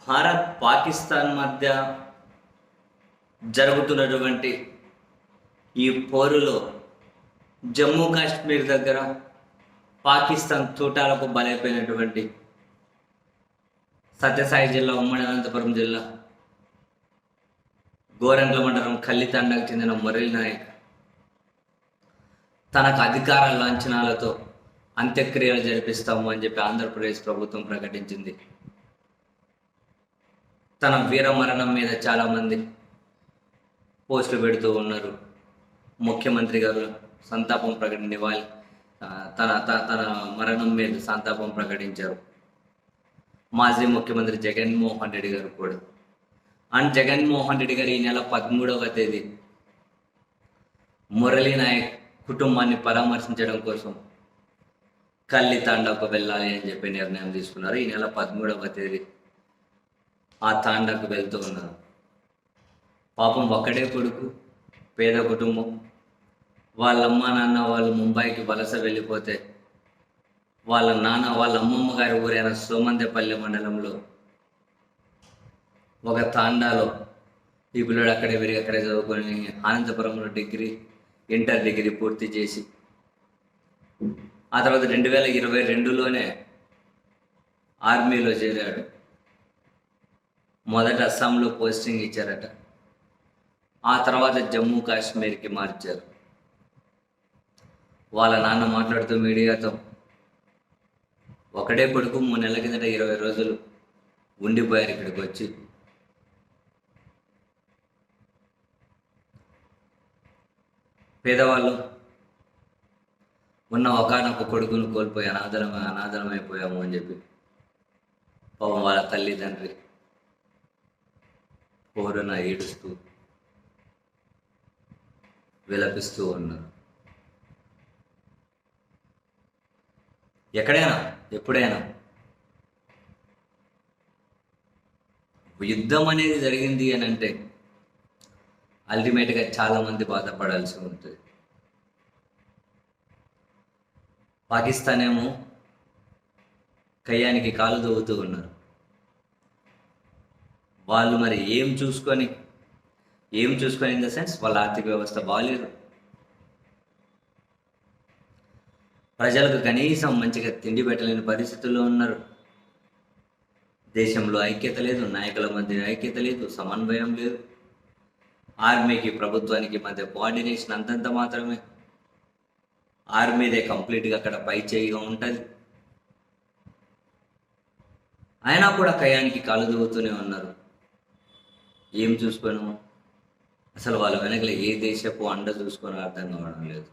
భారత్ పాకిస్తాన్ మధ్య జరుగుతున్నటువంటి ఈ పోరులో జమ్మూ కాశ్మీర్ దగ్గర పాకిస్తాన్ తూటాలకు బలైపోయినటువంటి సత్యసాయి జిల్లా, ఉమ్మడి అనంతపురం జిల్లా గోరంట్ల మండలం కల్లితండకు చెందిన మురళీ నాయక్ తనకు అధికార లాంఛనాలతో అంత్యక్రియలు జరిపిస్తాము అని చెప్పి ఆంధ్రప్రదేశ్ ప్రభుత్వం ప్రకటించింది. తన వీరమరణం మీద చాలామంది పోస్టులు పెడుతూ ఉన్నారు. ముఖ్యమంత్రి గారు సంతాపం నివాళి తన మరణం మీద సంతాపం ప్రకటించారు. మాజీ ముఖ్యమంత్రి జగన్మోహన్ రెడ్డి గారు కూడా. అండ్ జగన్మోహన్ రెడ్డి గారు ఈ నెల 13వ తేదీ మురళీ నాయక్ కుటుంబాన్ని పరామర్శించడం కోసం కల్లితాండాకు వెళ్ళాలి అని చెప్పి నిర్ణయం తీసుకున్నారు. ఈ నెల 13వ తేదీ ఆ తాండాకు వెళ్తూ ఉన్నారు. పాపం ఒక్కడే కొడుకు, పేద కుటుంబం. వాళ్ళ అమ్మ నాన్న వాళ్ళు ముంబైకి వలస వెళ్ళిపోతే వాళ్ళ నాన్న వాళ్ళ అమ్మమ్మ గారి ఊరైన సోమందేపల్లి మండలంలో ఒక తాండాలో ఈ పిల్లడు అక్కడే విరిగి అక్కడే చదువుకొని అనంతపురంలో ఇంటర్ డిగ్రీ పూర్తి చేసి ఆ తర్వాత 2022లోనే ఆర్మీలో చేరాడు. మొదట అస్సాంలో పోస్టింగ్ ఇచ్చారట. ఆ తర్వాత జమ్మూ కాశ్మీర్కి మార్చారు. వాళ్ళ నాన్న మాట్లాడుతూ మీడియాతో, ఒకడే కొడుకు 3 నెలల కిందట 20 రోజులు ఉండిపోయారు ఇక్కడికి వచ్చి. పేదవాళ్ళు ఉన్న ఒకనొక కొడుకును కోల్పోయి అనాథలమైపోయాము అని చెప్పి పాపం వాళ్ళ తల్లిదండ్రి పోరున ఏడుస్తూ విలపిస్తూ ఉన్నారు. ఎక్కడైనా ఎప్పుడైనా యుద్ధం అనేది జరిగింది అని అంటే అల్టిమేట్గా చాలామంది బాధపడాల్సి ఉంటుంది. పాకిస్తాన్ ఏమో కయ్యానికి కాలు దవ్వుతూ ఉన్నారు. వాళ్ళు మరి ఏం చూసుకొని ఇన్ ద సెన్స్ వాళ్ళ ఆర్థిక వ్యవస్థ బాగాలేదు. ప్రజలకు కనీసం మంచిగా తిండి పెట్టలేని పరిస్థితుల్లో ఉన్నారు. దేశంలో ఐక్యత లేదు, నాయకుల మధ్య ఐక్యత లేదు, సమన్వయం లేదు. ఆర్మీకి ప్రభుత్వానికి మధ్య కోఆర్డినేషన్ అంతంత మాత్రమే. ఆర్మీదే కంప్లీట్గా అక్కడ పై చేయిగా ఉంటుంది. అయినా కూడా కయానికి కాలు దువ్వుతూనే ఉన్నారు. ఏం చూసుకోను అసలు వాళ్ళ వెనకల ఏ దేశపు అండ చూసుకొని అర్థం కావడం లేదు.